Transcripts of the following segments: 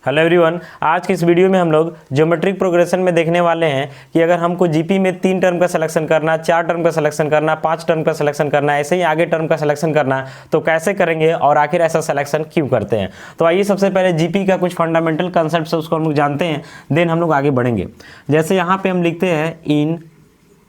Hello everyone, आज की इस वीडियो में हम लोग ज्योमेट्रिक प्रोग्रेशन में देखने वाले हैं कि अगर हमको जीपी में 3 टर्म का सिलेक्शन करना, 4 टर्म का सिलेक्शन करना, 5 टर्म का सिलेक्शन करना, ऐसे ही आगे टर्म का सिलेक्शन करना तो कैसे करेंगे और आखिर ऐसा सिलेक्शन क्यों करते हैं। तो आइए सबसे पहले जीपी का कुछ फंडामेंटल कंसेप्ट है उसको हम लोग जानते हैं, देन हम लोग आगे बढ़ेंगे। जैसे यहाँ पे हम लिखते हैं इन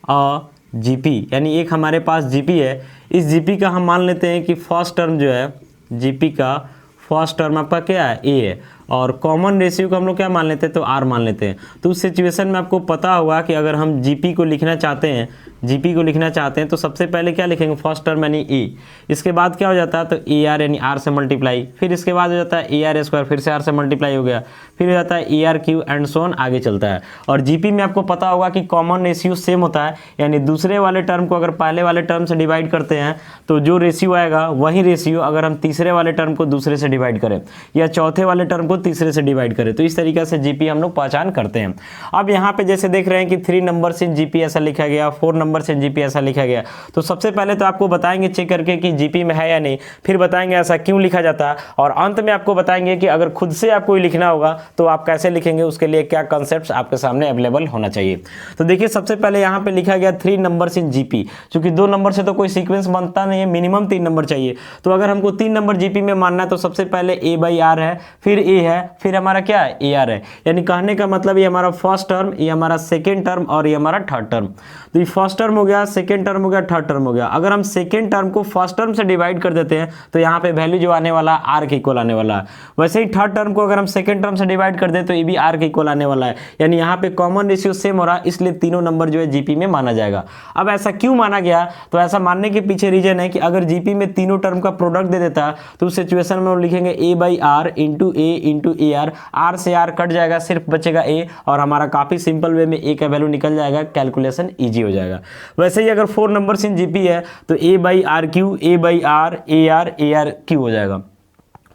अ जीपी, यानी एक हमारे पास जीपी है। इस जीपी का हम मान लेते हैं कि फर्स्ट टर्म जो है जीपी का फर्स्ट टर्म आपका क्या है, ए है, और कॉमन रेशियो को हम लोग क्या मान लेते हैं, तो आर मान लेते हैं। तो उस सिचुएशन में आपको पता होगा कि अगर हम जीपी को लिखना चाहते हैं, जीपी को लिखना चाहते हैं तो सबसे पहले क्या लिखेंगे, फर्स्ट टर्म यानी ए, इसके बाद क्या हो जाता है तो ए आर यानी आर से मल्टीप्लाई, फिर इसके बाद हो जाता है ए आर स्क्वायर, फिर से आर से मल्टीप्लाई हो गया, फिर हो जाता है ए r Q and so on, आगे चलता है। और जीपी में आपको पता होगा कि कॉमन रेशियो सेम होता है, यानी दूसरे वाले टर्म को अगर पहले वाले टर्म से डिवाइड करते हैं तो जो रेशियो आएगा वही रेशियो अगर हम तीसरे वाले टर्म को दूसरे से डिवाइड करें या चौथे वाले टर्म को तीसरे से डिवाइड करें, तो इस तरीके से जीपी हम लोग पहचान करते हैं। अब यहाँ पे जैसे देख रहे हैं कि 3 नंबर्स इन जीपी ऐसा लिखा गया, 4 नंबर्स इन जीपी ऐसा लिखा गया। तो सबसे पहले तो आपको बताएंगे चेक करके कि जीपी में है या नहीं, फिर बताएंगे ऐसा क्यों लिखा जाता है, और अंत में आपको बताएंगे कि अगर खुद से आपको लिखना होगा तो आप कैसे लिखेंगे, उसके लिए क्या कॉन्सेप्ट्स आपके सामने अवेलेबल होना चाहिए। तो देखिए सबसे पहले यहाँ पे लिखा गया 3 नंबर्स इन जीपी, क्योंकि 2 नंबर से तो कोई सीक्वेंस बनता नहीं है, मिनिमम 3 नंबर चाहिए। तो अगर हमको 3 नंबर जीपी में मानना है तो सबसे पहले ए बाई आर है, फिर ए है, फिर हमारा क्या है ए आर है। यानी कहने का मतलब ये हमारा फर्स्ट टर्म, ये हमारा सेकेंड टर्म और ये हमारा थर्ड टर्म। तो ये फर्स्ट टर्म हो गया, सेकेंड टर्म हो गया, थर्ड टर्म हो गया। अगर हम सेकेंड टर्म को फर्स्ट टर्म से डिवाइड कर देते हैं तो यहाँ पे वैल्यू जो आने वाला है आर के इक्वल आने वाला है। वैसे ही थर्ड टर्म को अगर हम सेकेंड टर्म से डिवाइड कर दें तो ये भी आर के इक्वल आने वाला है। यानी यहाँ पे कॉमन रेशियो सेम हो रहा है, इसलिए तीनों नंबर जो है जीपी में माना जाएगा। अब ऐसा क्यों माना गया, तो ऐसा मानने के पीछे रीजन है कि अगर जीपी में तीनों टर्म का प्रोडक्ट दे देता तो उस सिचुएशन में हम लिखेंगे a by r into a r से आर कट जाएगा, सिर्फ बचेगा ए, और हमारा काफी सिंपल वे में ए का वैल्यू निकल जाएगा, कैलकुलेशन इजी हो जाएगा। वैसे ही अगर 4 नंबर्स इन जीपी है तो a by r cube, a by r, a r cube हो जाएगा।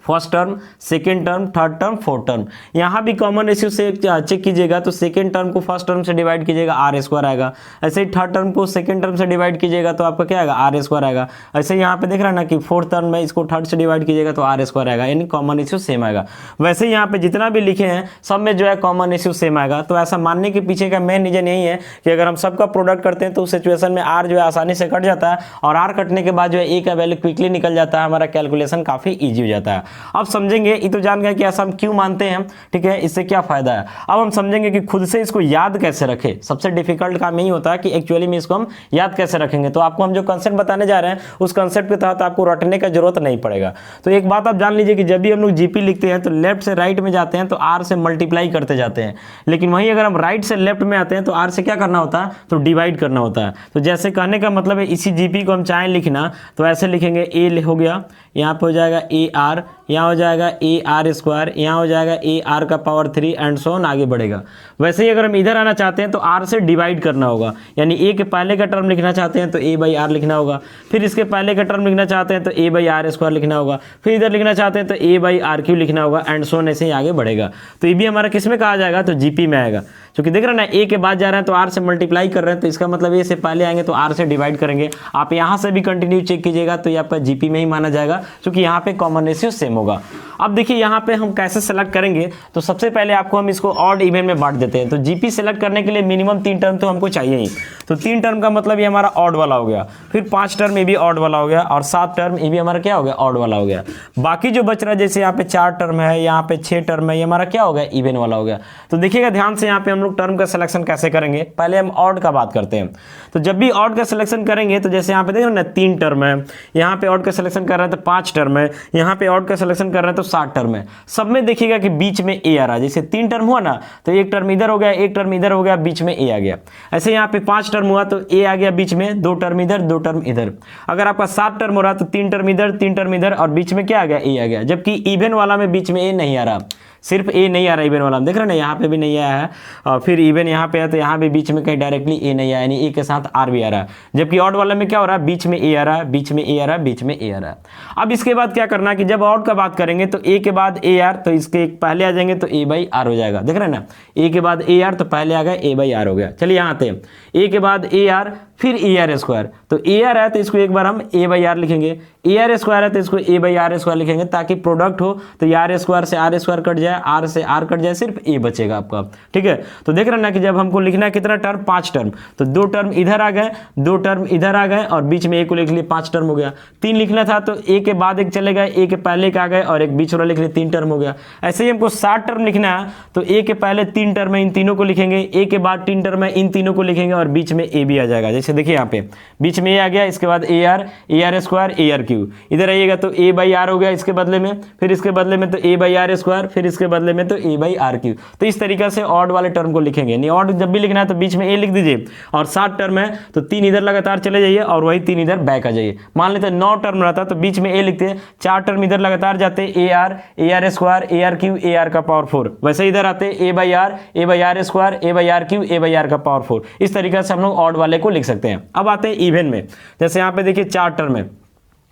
First term, second term, third term, fourth term. यहाँ भी कॉमन रेशियो से चेक कीजिएगा तो सेकेंड टर्म को फर्स्ट टर्म से डिवाइड कीजिएगा आर स्क्वायर आएगा, ऐसे ही थर्ड टर्म को सेकेंड टर्म से डिवाइड कीजिएगा तो आपका क्या आएगा आर स्क्वायर आएगा। ऐसे यहाँ पे देख रहा है ना कि फोर्थ टर्म में इसको थर्ड से डिवाइड कीजिएगा तो आर स्क्वायर आएगा, यानी कॉमन रेशियो सेम आएगा। वैसे ही यहाँ पे जितना भी लिखे हैं सब में जो है कॉमन रेशियो सेम आएगा। तो ऐसा मानने के पीछे का मेन रीजन यही है कि अगर हम सबका प्रोडक्ट करते हैं तो उस सिचुएशन में आर जो है आसानी से कट जाता है, और आर कटने के बाद जो है ए का वैल्यू क्विकली निकल जाता है, हमारा कैलकुलेशन काफी ईजी हो जाता है। अब समझेंगे, ये तो जान गए कि ऐसा हम क्यों मानते हैं, ठीक है, इससे क्या फायदा है। अब हम समझेंगे कि खुद से इसको याद कैसे रखें। सबसे डिफिकल्ट काम यही होता है कि एक्चुअली में इसको हम याद कैसे रखेंगे। तो आपको हम जो कंसेप्ट बताने जा रहे हैं उस कंसेप्ट के तहत आपको रटने का जरूरत नहीं पड़ेगा। तो एक बात आप जान लीजिए कि जब भी हम लोग जीपी लिखते हैं तो लेफ्ट से राइट में जाते हैं तो आर से मल्टीप्लाई करते जाते हैं, लेकिन वहीं अगर हम राइट से लेफ्ट में आते हैं तो आर से क्या करना होता है, तो डिवाइड करना होता है। तो जैसे कहने का मतलब है इसी जीपी को हम चाहें लिखना तो ऐसे लिखेंगे, ए हो गया, यहाँ पे हो जाएगा ए आर, यहाँ हो जाएगा ए आर स्क्वायर, यहाँ हो जाएगा ए आर का पावर 3 एंड सो ऑन, आगे बढ़ेगा। वैसे ही अगर हम इधर आना चाहते हैं तो आर से डिवाइड करना होगा, यानी ए के पहले का टर्म लिखना चाहते हैं तो ए बाई आर लिखना होगा, फिर इसके पहले का टर्म लिखना चाहते हैं तो ए बाई आर स्क्वायर लिखना होगा, फिर इधर लिखना चाहते हैं तो ए बाई आर क्यू लिखना होगा एंड सो ऑन, ऐसे ही आगे बढ़ेगा। तो ये भी हमारा किस में कहा जाएगा, तो जीपी में आएगा। क्योंकि देख रहे हैं ना ए के बाद जा रहे हैं तो आर से मल्टीप्लाई कर रहे हैं, तो इसका मतलब ए से पहले आएंगे तो आर से डिवाइड करेंगे। आप यहाँ से भी कंटिन्यू चेक कीजिएगा तो ये आपका जीपी में ही माना जाएगा, क्योंकि यहाँ पे कॉमन रेशियो सेम होगा। अब देखिए यहाँ पे हम कैसे सेलेक्ट करेंगे, तो सबसे पहले आपको हम इसको ऑड इवन में बांट देते हैं। तो जीपी सेलेक्ट करने के लिए मिनिमम 3 टर्म तो हमको चाहिए ही। तो 3 टर्म का मतलब ये हमारा ऑड वाला हो गया, फिर 5 टर्म ये भी ऑड वाला हो गया, और 7 टर्म ये भी हमारा क्या हो गया, ऑड वाला हो गया। बाकी जो बच रहा है जैसे यहाँ पे 4 टर्म है, यहाँ पे 6 टर्म है, ये हमारा क्या हो गया, इवन वाला हो गया। तो देखिएगा ध्यान से यहाँ पे हम लोग टर्म का सिलेक्शन कैसे करेंगे। पहले हम ऑड का बात करते हैं। तो जब भी ऑड का सिलेक्शन करेंगे तो जैसे यहाँ पे देखो ना 3 टर्म है, यहाँ पे ऑड का सिलेक्शन कर रहे हैं तो 5 टर्म है, यहाँ पे ऑड का सिलेक्शन कर रहे हैं तो 7 टर्म है। सब में देखिएगा कि बीच में ए आ रहा है। जैसे 3 टर्म हुआ ना तो एक टर्म इधर हो गया, एक टर्म इधर हो गया, बीच में ए आ गया। ऐसे यहाँ पे 5 टर्म हुआ तो ए आ गया बीच में, 2 टर्म इधर, 2 टर्म इधर। अगर आपका 7 टर्म हो रहा तो 3 टर्म इधर, 3 टर्म इधर, और बीच में क्या आ गया, ए आ गया। जबकि इवन वाला में बीच में ए नहीं आ रहा, सिर्फ ए नहीं आ रहा इवन वाला में, देख रहे हैं ना यहाँ पे भी नहीं आया है, और फिर इवन यहाँ पे है तो यहाँ भी बीच में कहीं डायरेक्टली ए नहीं आया, यानी ए के साथ आर भी आ रहा है। जबकि ऑड वाला में क्या हो रहा है, बीच में ए आ रहा है, बीच में ए आ रहा है, बीच में ए आ रहा है। अब इसके बाद क्या करना है कि जब ऑड का बात करेंगे तो ए के बाद ए आर, तो इसके पहले आ जाएंगे तो ए बाई आर हो जाएगा। देख रहे हैं ना, ए के बाद ए आर तो पहले आ गया ए बाई आर हो गया। चलिए यहाँ आते हैं, ए के बाद ए आर, फिर ए आर स्क्वायर। तो ए आर है तो इसको एक बार हम ए बाई आर लिखेंगे, ए आर स्क्वायर है तो इसको ए बाई आर स्क्वायर लिखेंगे, ताकि प्रोडक्ट हो तो ये आर स्क्वायर से आर स्क्वायर कट जाए, आर से आर कट जाए, सिर्फ ए बचेगा आपका। ठीक है, तो देख रहे ना कि जब हमको लिखना है कितना टर्म, 5 टर्म, तो 2 टर्म इधर आ गए, 2 टर्म इधर आ गए और बीच में ए को लिख लिए, 5 टर्म हो गया। 3 लिखना था तो ए के बाद एक चले गए, ए के पहले एक आ गए और एक बीच वाला लिख लिए, 3 टर्म हो गया। ऐसे ही हमको 7 टर्म लिखना है तो ए के पहले 3 टर्म है, इन तीनों को लिखेंगे, ए के बाद 3 टर्म है, इन तीनों को लिखेंगे और बीच में ए भी आ जाएगा। जैसे देखिए यहाँ पे बीच में ए आ गया, इसके बाद ए r square, a r Q, इधर आइएगा तो ए बाई आर हो गया इसके बदले में, फिर इसके बदले में तो ए बाई आर स्क्वायर, फिर इसके बदले में तो ए बाई आर क्यू। तो इस तरीके से ऑड वाले टर्म को लिखेंगे। नहीं, ऑड जब भी लिखना है तो बीच में ए लिख दीजिए, और 7 टर्म है तो 3 इधर लगातार चले जाइए और वही 3 इधर बैक आ जाइए। मान लेते 9 टर्म रहता तो बीच में ए लिखते हैं, 4 टर्म इधर लगातार जाते, a r square, a r cube, a r का पावर 4, वैसे इधर आते a by r square, a by r cube, a by r का पावर 4। इस तरीके से हम लोग ऑड वाले को लिख सकते हैं। अब आते हैं इवन में। जैसे यहाँ पे देखिए 4 टर्म है,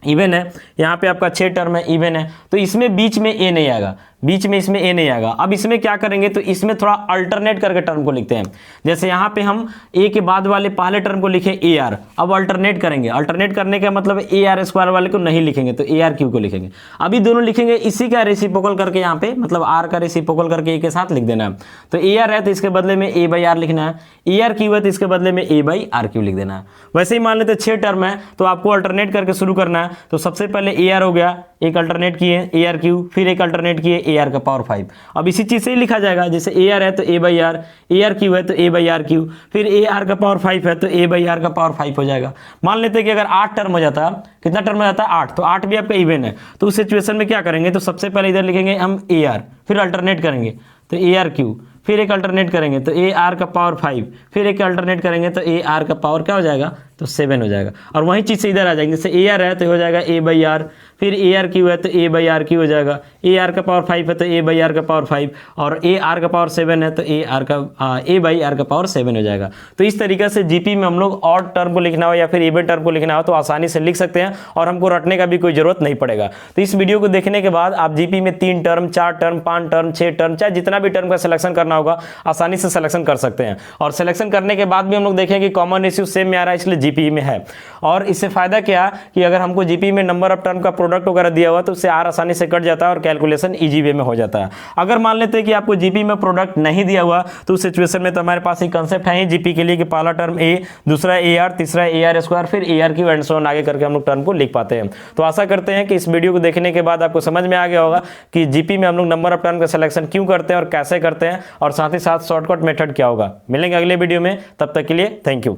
इवन है, यहाँ पे आपका 6 टर्म है, इवन है, तो इसमें बीच में ए नहीं आएगा, बीच में इसमें ए नहीं आएगा। अब इसमें क्या करेंगे तो इसमें थोड़ा अल्टरनेट करके टर्म को लिखते हैं। जैसे यहाँ पे हम ए के बाद वाले पहले टर्म को लिखे ए आर, अब अल्टरनेट करेंगे। अल्टरनेट करने का मतलब ए आर स्क्वायर वाले को नहीं लिखेंगे तो ए आर क्यू को लिखेंगे। अभी दोनों लिखेंगे, इसी का रेसिप्रोकल करके यहाँ पे मतलब आर का रेसिप्रोकल करके ए के साथ लिख देना है। तो ए आर है तो इसके बदले में ए बाई आर लिखना है, ए आर क्यू है तो इसके बदले में ए बाई आर क्यू लिख देना है। वैसे ही मान लेते 6 टर्म है तो आपको अल्टरनेट करके शुरू करना है। तो सबसे पहले ए आर हो गया, एक अल्टरनेट किए ए आर क्यू, फिर एक अल्टरनेट किए ए आर का पावर 5। अब इसी चीज से ही लिखा जाएगा, जैसे ए आर है तो a by r, a r cube है तो ए बाई आर क्यू, फिर ए आर का पावर 5 है तो ए बाई आर का पावर 5 हो जाएगा। मान लेते हैं कि अगर 8 टर्म हो जाता, कितना टर्म हो जाता है 8, तो 8 भी आपका इवन है। तो उस सिचुएशन में क्या करेंगे तो सबसे पहले इधर लिखेंगे हम ए आर, फिर अल्टरनेट करेंगे तो ए आर क्यू, फिर एक अल्टरनेट करेंगे तो ए आर का पावर 5, फिर एक अल्टरनेट करेंगे तो ए आर का पावर क्या हो जाएगा तो 7 हो जाएगा। और वही चीज़ से इधर आ जाएंगे, जैसे ए आर है तो हो जाएगा ए बाई आर, फिर ए आर क्यू है तो ए बाई आर क्यू हो जाएगा, ए आर का पावर 5 है तो ए बाई आर का पावर 5, और ए आर का पावर 7 है तो ए बाई आर का पावर 7 हो जाएगा। तो इस तरीके से जीपी में हम लोग ऑड टर्म को लिखना हो या फिर इवन टर्म को लिखना हो तो आसानी से लिख सकते हैं और हमको रटने का भी कोई जरूरत नहीं पड़ेगा। तो इस वीडियो को देखने के बाद आप जीपी में 3 टर्म, 4 टर्म, 5 टर्म, 6 टर्म, चाहे जितना भी टर्म का सिलेक्शन करना होगा आसानी से सिलेक्शन कर सकते हैं। और सिलेक्शन करने के बाद भी हम लोग देखें कि कॉमन इश्यू सेम में आ रहा है, इसलिए जीपी में है। और इससे फायदा क्या कि अगर हमको जीपी में नंबर ऑफ टर्म का प्रोडक्ट वगैरह दिया हुआ तो उससे आर आसानी से कट जाता है और कैलकुलेशन इजी वे में हो जाता है। अगर मान लेते हैं कि आपको जीपी में प्रोडक्ट नहीं दिया हुआ तो उस सिचुएशन में तो हमारे पास एक कंसेप्ट है जीपी के लिए कि पहला टर्म ए, दूसरा ए आर, तीसरा ए आर स्क्वायर, फिर ए r Q and so on आगे करके हम लोग टर्म को लिख पाते हैं। तो आशा करते हैं कि इस वीडियो को देखने के बाद आपको समझ में आ गया होगा कि जीपी में हम लोग नंबर ऑफ टर्म का सिलेक्शन क्यों करते हैं और कैसे करते हैं, और साथ ही साथ शॉर्टकट मेथड क्या होगा। मिलेंगे अगले वीडियो में, तब तक के लिए थैंक यू।